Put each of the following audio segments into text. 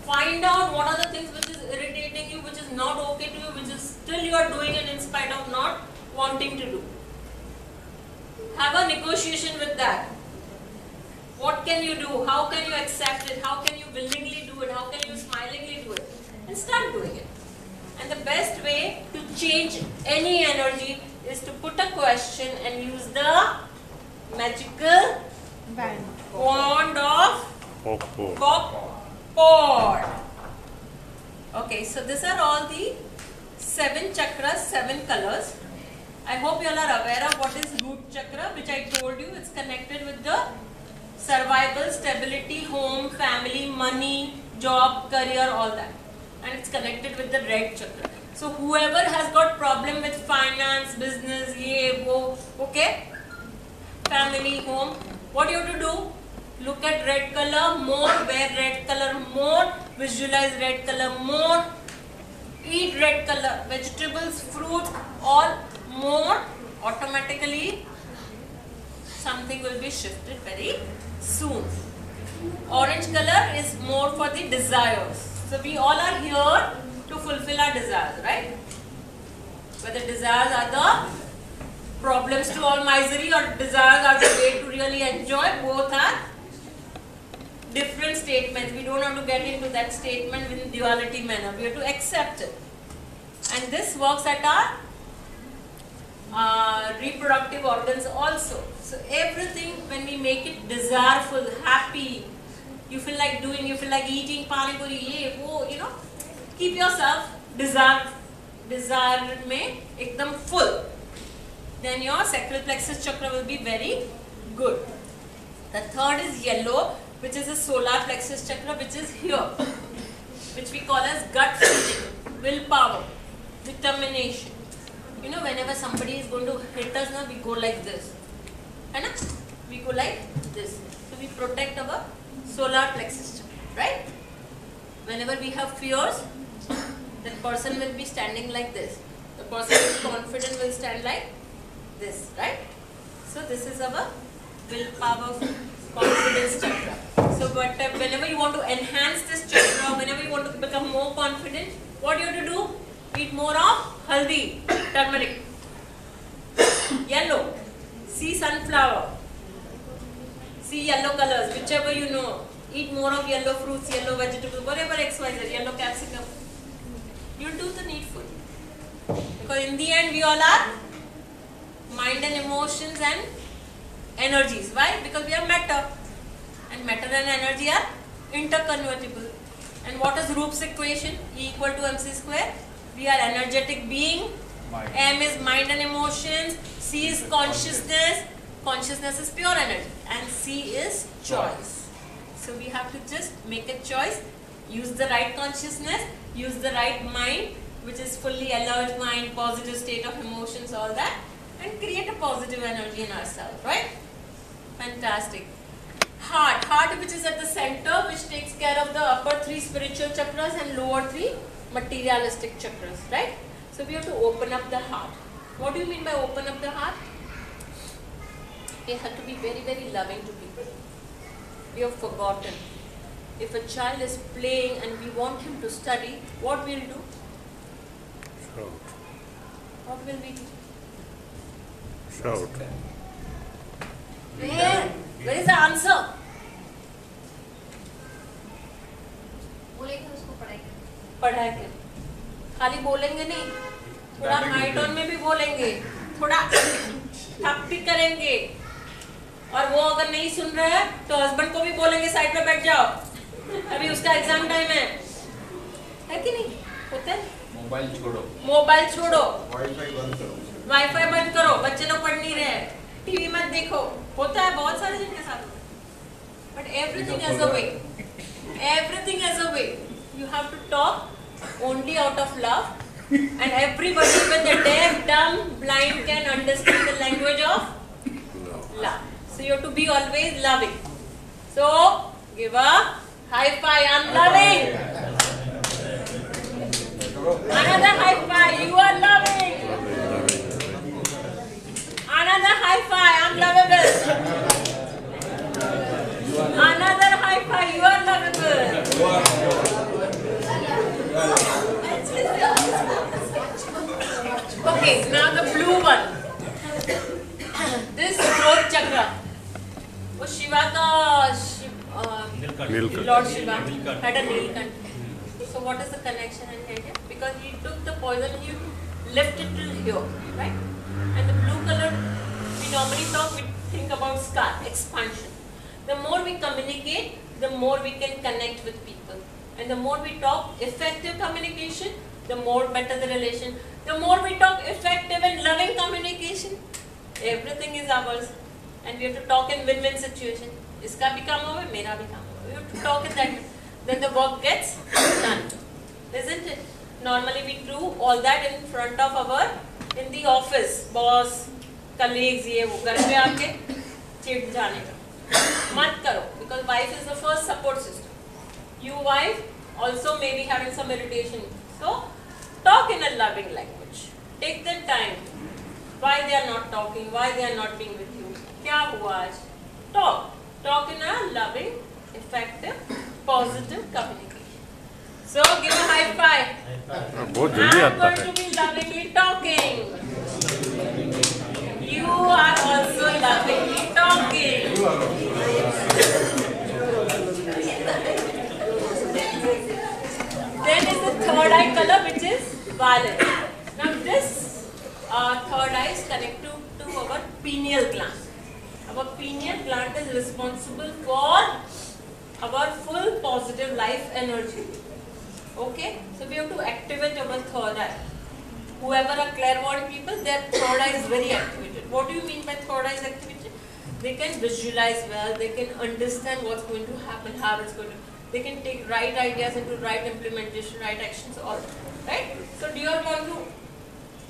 Find out what are the things which is irritating you, which is not okay to you, which is still you are doing it in spite of not wanting to do. Have a negotiation with that. What can you do? How can you accept it? How can you willingly do it? How can you smilingly do it? And start doing it. And the best way to change any energy is to put a question and use the magical wand of Copperpot. Okay, so these are all the 7 chakras, 7 colors. I hope you all are aware of what is root chakra, which I told you. It's connected with the survival, stability, home, family, money, job, career, all that. And it's connected with the red chakra. So whoever has got problem with finance, business, ye, wo, okay, family, home, what you have to do? Look at red color more, wear red color more, visualize red color more, eat red color, vegetables, fruits, all more, automatically something will be shifted very soon. Orange color is more for the desires. So we all are here to fulfill our desires, right? Whether desires are the problems to all misery or desires are the way to really enjoy, both are different statements. We don't have to get into that statement in duality manner. We have to accept it. And this works at our reproductive organs also. So everything, when we make it desireful, happy, you feel like doing, you feel like eating pani puri, ye, wo, you know, keep yourself desire mein ekdam full. Then your sacral plexus chakra will be very good. The third is yellow, which is a solar plexus chakra, which is here, which we call as gut feeling, willpower, determination. You know, whenever somebody is going to hit us, now we go like this. Right? We go like this. So we protect our solar plexus chakra, right? Whenever we have fears, that person will be standing like this. The person who is confident will stand like this, right? So this is our willpower, confidence chakra. So whenever you want to enhance this chakra, whenever you want to become more confident, what you have to do? Eat more of haldi, turmeric, yellow, see sunflower, see yellow colors, whichever you know. Eat more of yellow fruits, yellow vegetables, whatever XYZ, yellow capsicum. You do the needful. Because in the end we all are mind and emotions and energies. Why? Because we are matter. And matter and energy are interconvertible. And what is Roop's equation? E equal to mc square. We are energetic being. M is mind and emotions. C is consciousness. Consciousness is pure energy. And C is choice. So we have to just make a choice. Use the right consciousness. Use the right mind, which is fully alert mind, positive state of emotions, all that. And create a positive energy in ourselves, right? Fantastic. Heart which is at the center, which takes care of the upper 3 spiritual chakras and lower 3 materialistic chakras, right? So we have to open up the heart. What do you mean by open up the heart? We have to be very, very loving to people. We have forgotten. If a child is playing and we want him to study, what we'll do? Shout. What will we do? Shout. Where is the answer? बोलेंगे उसको पढ़ाई पढ़ाई के खाली बोलेंगे नहीं, थोड़ा high tone में भी बोलेंगे, थोड़ा थप भी करेंगे, और वो अगर नहीं सुन रहा है तो हस्बैंड को भी बोलेंगे साइड पे बैठ जाओ, अभी उसका एग्जाम टाइम है कि नहीं? होता है। मोबाइल छोड़ो, वाईफाई बंद करो, बच्चे लोग पढ़ नहीं रहे, टीवी मत देखो, होता है बहुत सारे जिनके साथ। But everything has a way, everything has a way. You have to talk only out of love, and everybody, with the deaf, dumb, blind, can understand the language of love. So you have to be always loving. So give a high five. I'm loving. Another high five. You are loving. Another high five. I'm lovable. Another high five. You are lovable. Nilkant. Lord Shiva had a Nilkant. So what is the connection in here? Because he took the poison, he lifted it till here, right? And the blue color, we normally talk, we think about scar, expansion. The more we communicate, the more we can connect with people. And the more we talk effective communication, the more better the relation. The more we talk effective and loving communication, everything is ours. And we have to talk in win-win situation. Iska bhi kaam hoga, mera bhi kaam hoga. We have to talk in that way. Then the work gets done. Isn't it? Normally we do all that in front of in the office, boss, colleagues, ye wo. Ghar pe aake chid jane ka. Mat karo, because wife is the first support system. You wife also may be having some irritation. So talk in a loving language. Take the time. Why they are not talking? Why they are not being with you? Kya hua aaj? Talk. Talk in a loving, effective, positive communication. So give a high five. बहुत जल्दी I'm आता going है. to be lovingly talking. You are also lovingly talking. Then is the third eye color, which is violet. Now this third eye is connected to our pineal gland. Our pineal gland is responsible for our full positive life energy. Okay, so we have to activate our third eye. Whoever are clairvoyant people, their third eye is very activated. What do you mean by third eye is activated? They can visualize well, they can understand what's going to happen, how it's going to. They can take right ideas into right implementation, right actions, all. Right? So do you all want to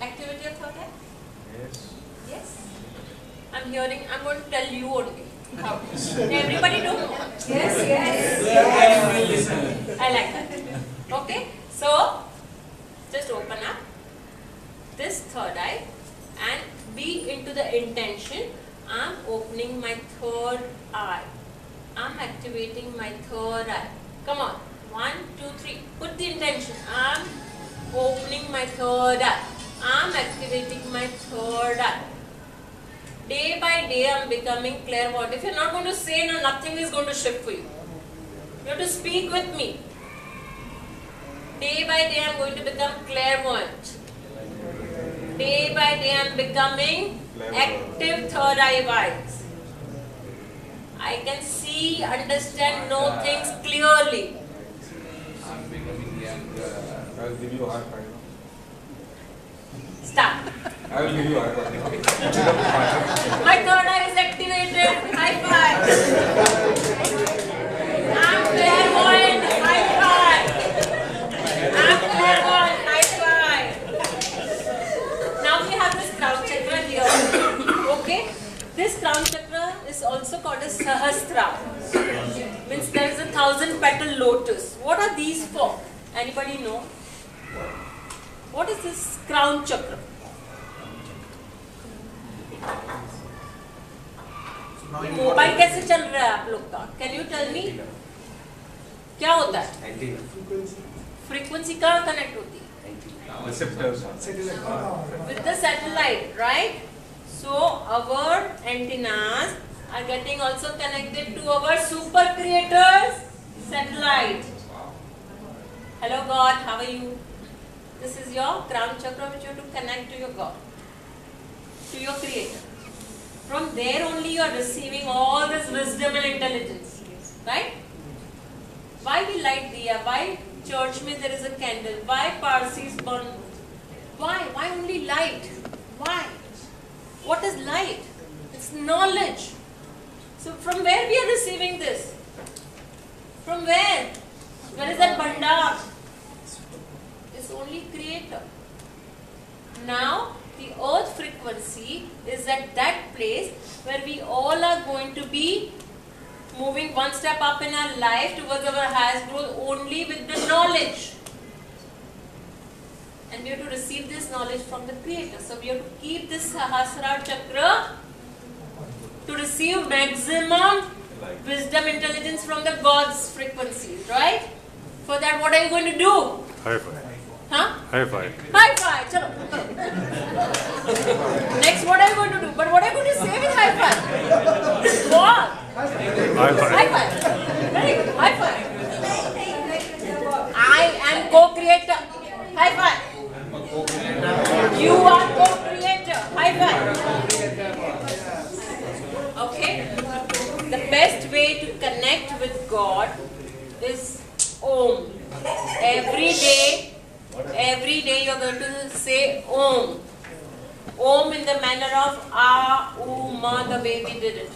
activate your third eye? Yes. Yes. I'm hearing. I'm going to tell you only. How? Everybody do? Yes, yes. I like that. Okay. So just open up this third eye and be into the intention. I'm opening my third eye. I'm activating my third eye. Come on. 1, 2, 3. Put the intention. I'm opening my third eye. I'm activating my third eye. Day by day, I'm becoming clairvoyant. If you're not going to say no, nothing is going to shift for you. You have to speak with me. Day by day, I'm going to become clairvoyant. Day by day, I'm becoming active third eye wise. I can see, understand, know things clearly. I'm becoming younger. I'll give you a high five. Stop. I will give you a high five. My third eye is activated. High five. I'm clairvoyant. High five. I'm clairvoyant. High five. Now we have this crown chakra here. Okay? This crown chakra is also called as Sahasrara. Means there is a 1,000-petal lotus. What are these for? Anybody know? What is this crown chakra? Mobile कैसे चल रहा है आप लोग का? Can you tell me? क्या होता है? फ्रीक्वेंसी कहाँ कनेक्ट होती है? With the satellite, right? So our antennas are getting also connected to our super creators satellite. Hello God, how are you? This is your crown chakra which you have to connect to your God, to your creator. From there only you are receiving all this wisdom and intelligence, right? Why we light diya? Why church mein there is a candle? Why Parsis burn? Why only light? Why? What is light? It's knowledge. So from where we are receiving this? From where? Where is that bhandar? It's only creator. Now the earth frequency is at that place where we all are going to be moving one step up in our life towards our highest growth only with the knowledge. And we have to receive this knowledge from the creator. So we have to keep this Sahasrara chakra to receive maximum wisdom, intelligence from the God's frequencies, right? For that, what are you going to do? High five. Huh? High five. High five. Chalo. Next, what are you going to do? But what are you going to say with high five? What? High five. High five. Very Very good. High five. I am co-creator. High five. You are co-creator. High five. Okay. The best way to connect with God is Om. Every day you are going to say Om. Om in the manner of Ah, Oo, Ma, the way we did it.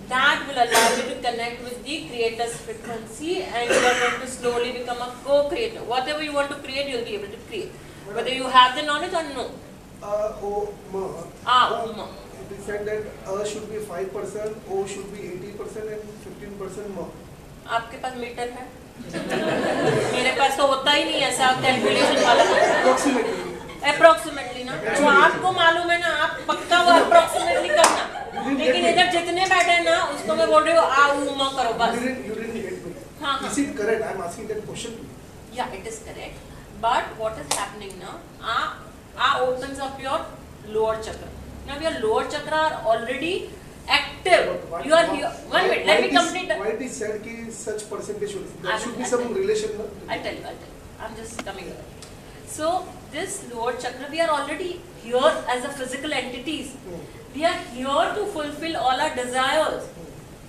That will allow you to connect with the creator's frequency, and you are going to slowly become a co-creator. Whatever you want to create, you will be able to create. Whether you have the knowledge or no. Ah, Oo, Ma. It is said that should be 5%, O should be 80% and 15% more. आपके पास metre है? मेरे पास तो होता ही नहीं ऐसा calculation वाला। Approximately ना, जो आपको मालूम है ना, आप पक्का वो approximately करना। लेकिन इधर जितने बैठे हैं ना, उसको मैं बोल रही हूँ आ ऊ म करो बस। You didn't get me. हाँ, Is it correct? I am asking that question to you. Yeah, it is correct. But what is happening now? A opens up your lower chakra. Now your lower chakra are already active. You are here. 1 minute. Let me complete. Why it is said कि such percentage should? There I'll should be tell some you. relation. I'll tell you. I'm just coming there. So this lower chakra, we are already here as a physical entities. We are here to fulfill all our desires.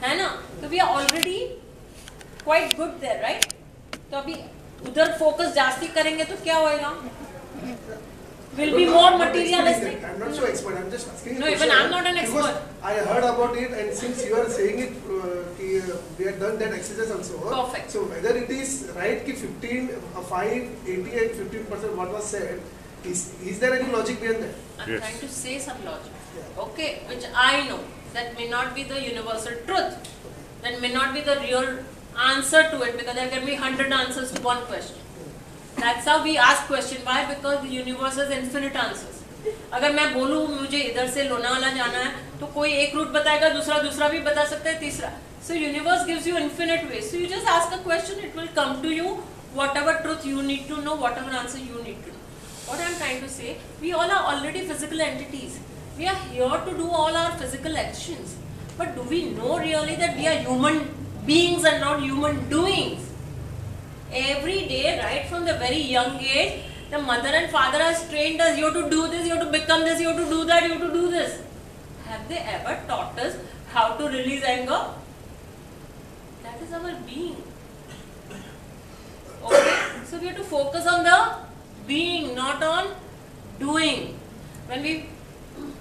है ना? So we are already quite good there, right? तो अभी उधर focus जास्ती करेंगे तो क्या होएगा? Will be more materialistic. I'm not so expert. I'm just asking. No, even I'm not an expert. I heard about it, and since you are saying it, we have done that exercise also. Perfect. So whether it is right, कि 15, 5, 80 and 15% what was said, is there any logic behind that? I'm Yes. trying to say some logic. Yeah. Okay, which I know that may not be the universal truth. That may not be the real answer to it, because there can be 100 answers to one question. That's how we ask question. Why? Because the universe has infinite answers. अगर मैं बोलूँ मुझे इधर से लोनावाला जाना है, तो कोई एक रूट बताएगा, दूसरा भी बता सकता है, तीसरा. So universe gives you infinite ways. So you just ask a question, it will come to you. Whatever truth you need to know, whatever answer you need to know. What I am trying to say, we all are already physical entities. We are here to do all our physical actions. But do we know really that we are human beings and not human doings? Every day, right from the very young age, the mother and father has trained us, you have to do this, you have to become this, you have to do that, you have to do this. Have they ever taught us how to release anger? That is our being. Okay, so we have to focus on the being, not on doing. When we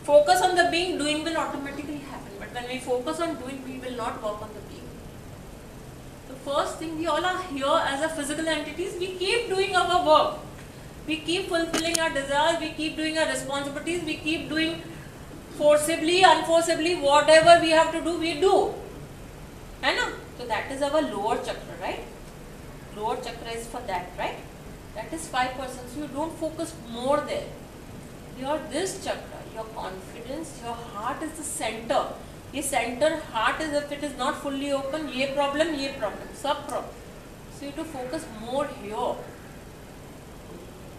focus on the being, doing will automatically happen. But when we focus on doing, we will not work on the being. The first thing, we all are here as a physical entities. We keep doing our work. We keep fulfilling our desires. We keep doing our responsibilities. We keep doing forcibly, unforcibly, whatever we have to do, we do. है ना? So that is our lower chakra, right? Lower chakra is for that, right? That is 5%. So you don't focus more there. Your this chakra, your confidence, your heart is the center. ये center heart is, if it is not fully open, ये problem, सब problem. So you have to focus more here.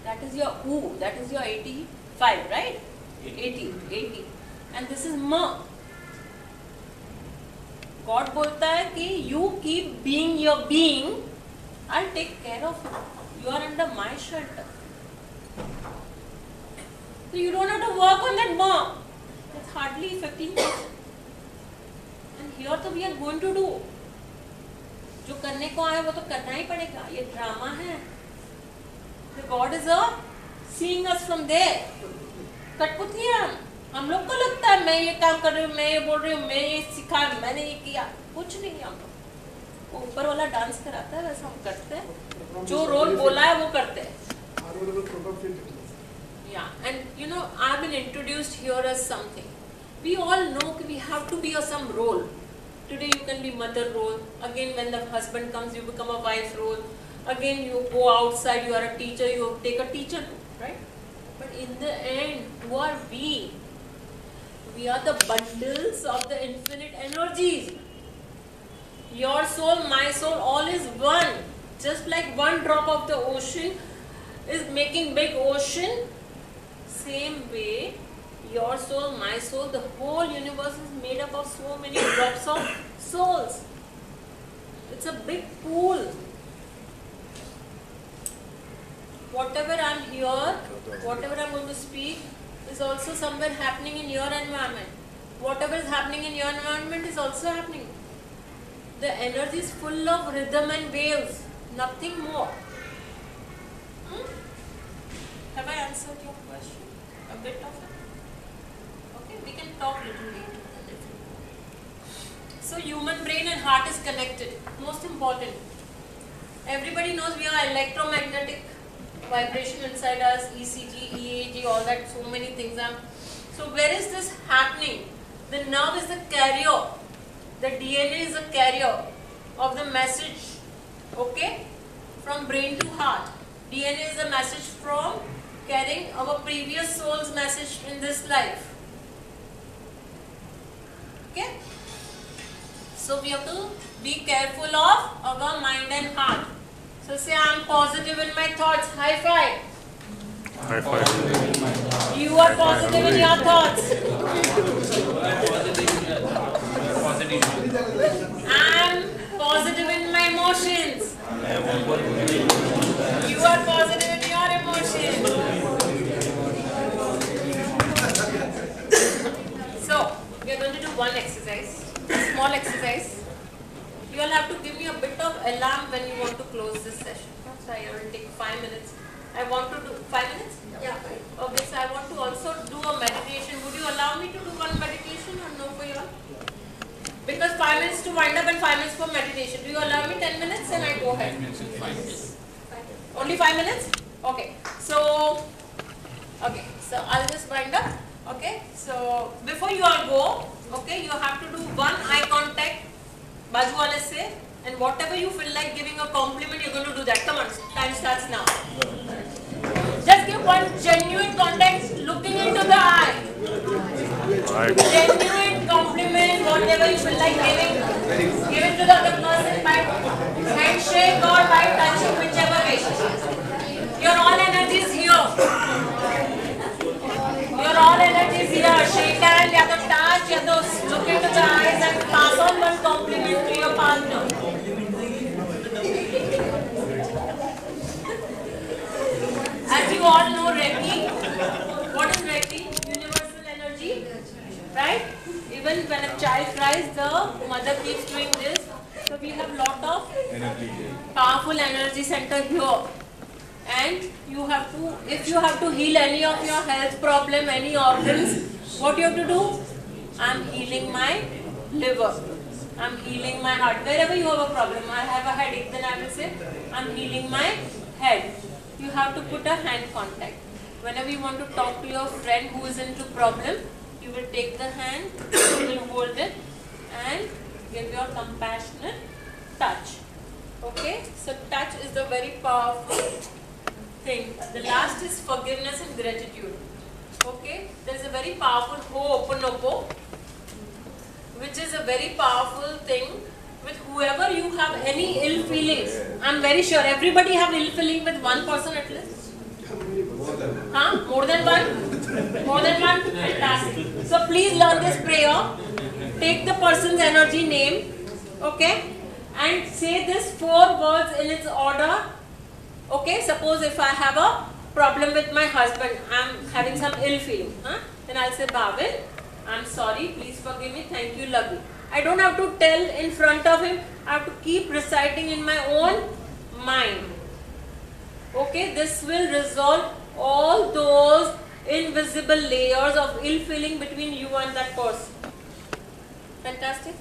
That is your oo, that is your 85, right? 80. And this is ma. God बोलता है कि you keep being your being, I'll take care of you. You are under my shelter. So you don't have to work on that ma. It's hardly 15%. And here तो we are going to do. जो करने को आए वो तो करना ही पड़ेगा. ये ड्रामा है. The God is seeing us from there. कठपुतली है हम लोग को लगता है मैं ये काम कर रही हूँ, मैं ये बोल रही हूँ, मैं ये सिखाया, मैंने ये किया. कुछ नहीं हम लोग. वो ऊपर वाला डांस कराता है, वैसा हम करते हैं. जो रोल बोला है वो करते हैं. Yeah, and you know, I've been introduced here as something. We all know that we have to be some role. Today you can be mother role. Again, when the husband comes, you become a wife role. Again, you go outside, you are a teacher, you take a teacher role, right? But in the end, who are we? We are the bundles of the infinite energies. Your soul, my soul, all is one. Just like one drop of the ocean is making big ocean, same way, your soul, my soul, the whole universe is made up of so many drops of souls. It's a big pool. Whatever I'm here, whatever I'm going to speak is also somewhere happening in your environment. Whatever is happening in your environment is also happening. The energy is full of rhythm and waves, nothing more. Have I answered your question? A bit of it? Okay, we can talk little later. So human brain and heart is connected. Most important. Everybody knows we are electromagnetic vibration inside us, ECG, EEG, all that, so many things. So where is this happening? The nerve is the carrier. The DNA is the carrier of the message, okay, from brain to heart. DNA is the message from carrying our previous soul's message in this life. Okay? So we have to be careful of our mind and heart. So say I am positive in my thoughts. High five. High five. You are positive in your thoughts. I am positive in my emotions. You are positive in your emotions. So we are going to do one exercise. Small exercise. You will have to give me a bit of alarm when you want to close this session. So I will take 5 minutes. I want to do 5 minutes? Yeah. Okay, so I want to also do a meditation. Would you allow me to do one meditation or no for you all? Because 5 minutes to wind up and 5 minutes for meditation. Do you allow me 10 minutes and I go ahead? 10 minutes is fine. Only 5 minutes? Okay. So I'll just wind up. Okay. So before you all go, okay, you have to do one eye contact. Bazu wale se, and whatever you feel like giving a compliment, you're going to do that. Come on, time starts now. Just give one genuine contact, looking into the eye. Genuine compliment, whatever you feel like giving. Give it to the other person by handshake or by touching, whichever way. Your all energy is here. Your all energy is here. Shake hand, ya to touch, ya to look into the eyes and pass on one compliment to your partner. As you all know, Reiki. What is Reiki? Universal energy, right? Even when a child cries, the mother keeps doing this. So we have lot of powerful energy center here. And you have to, if you have to heal any of your health problem, any organs, what you have to do? I'm healing my liver. I'm healing my heart. Wherever you have a problem, I have a headache, then I will say, I'm healing my head. You have to put a hand contact. Whenever you want to talk to your friend who is into problem, you will take the hand, you will hold it and give your compassionate touch. Okay? So touch is the very powerful thing. The last is forgiveness and gratitude. Okay? There is a very powerful Ho'oponopo, which is a very powerful thing with whoever you have any ill feelings. I'm very sure everybody have ill feeling with one person at least. Huh? More than one? More than one? Fantastic. So please learn this prayer. Take the person's energy name. Okay? And say this 4 words in its order. Okay? Suppose if I have a problem with my husband, I'm having some ill feeling. Huh? Then I'll say, Bhavin, I'm sorry, please forgive me, thank you, love you. I don't have to tell in front of him, I have to keep reciting in my own mind. Okay, this will resolve all those invisible layers of ill feeling between you and that person. Fantastic?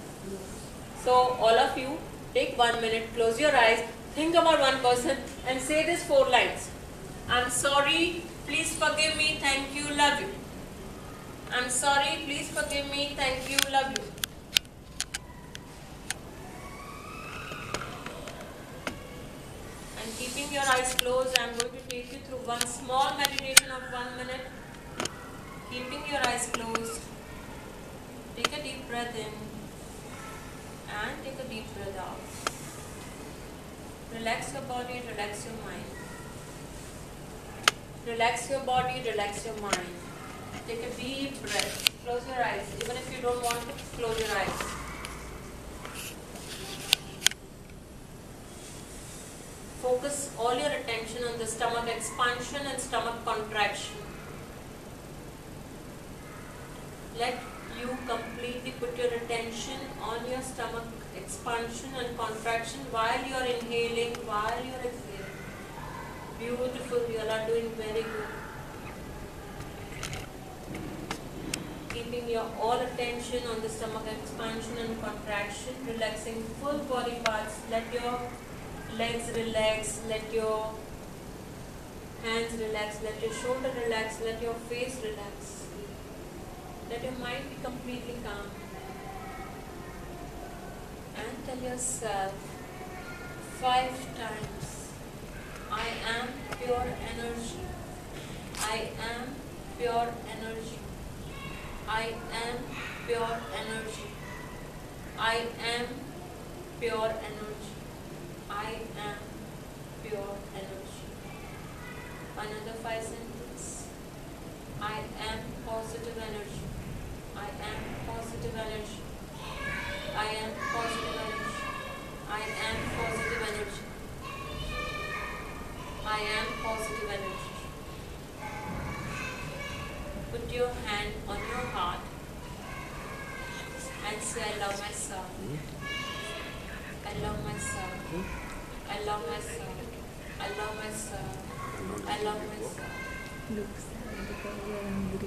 So, all of you, take 1 minute, close your eyes, think about one person and say these 4 lines. I'm sorry, please forgive me, thank you, love you. I'm sorry, please forgive me, thank you, love you. And keeping your eyes closed, I'm going to take you through one small meditation of 1 minute. Keeping your eyes closed, take a deep breath in and take a deep breath out. Relax your body, relax your mind. Relax your body, relax your mind. Take a deep breath. Close your eyes. Even if you don't want to, close your eyes. focus all your attention on the stomach expansion and stomach contraction. Let you completely put your attention on your stomach expansion and contraction while you are inhaling, while you are exhaling. Beautiful, you all are doing very good. Keeping your all attention on the stomach expansion and contraction, relaxing full body parts. Let your legs relax, let your hands relax, let your shoulder relax, let your face relax. Let your mind be completely calm. And tell yourself 5 times, I am pure energy. I am pure energy. I am pure energy. I am pure energy. I am pure energy. Another 5 sentences. I am positive energy. I am positive energy. I am positive energy. I am positive energy. I am positive energy. Put your hand on your heart and say, I love myself. I love myself. I love myself. I love myself. I love myself.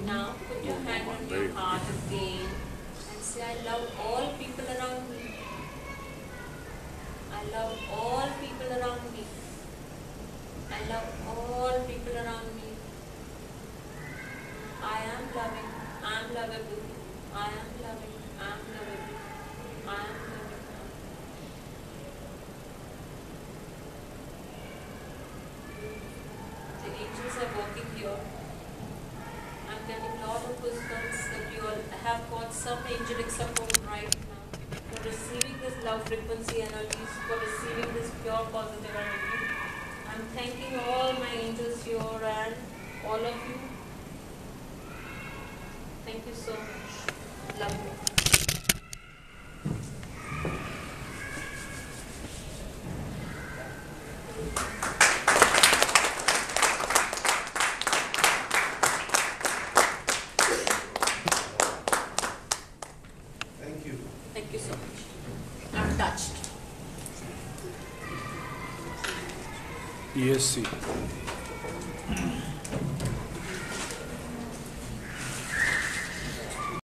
Now put your hand on your heart again and say, I love all people around me. I love all people around me. I love all people around me. I am loving. I am lovable. I am loving. I am lovable. I am loving. The angels are working here. I'm getting a lot of goosebumps that you all have got some angelic support right now for receiving this love frequency energies, for receiving this pure positive energy. I'm thanking all my angels here and all of you. Thank you so much. Love you. Thank you. Thank you so much. I'm touched. ESC.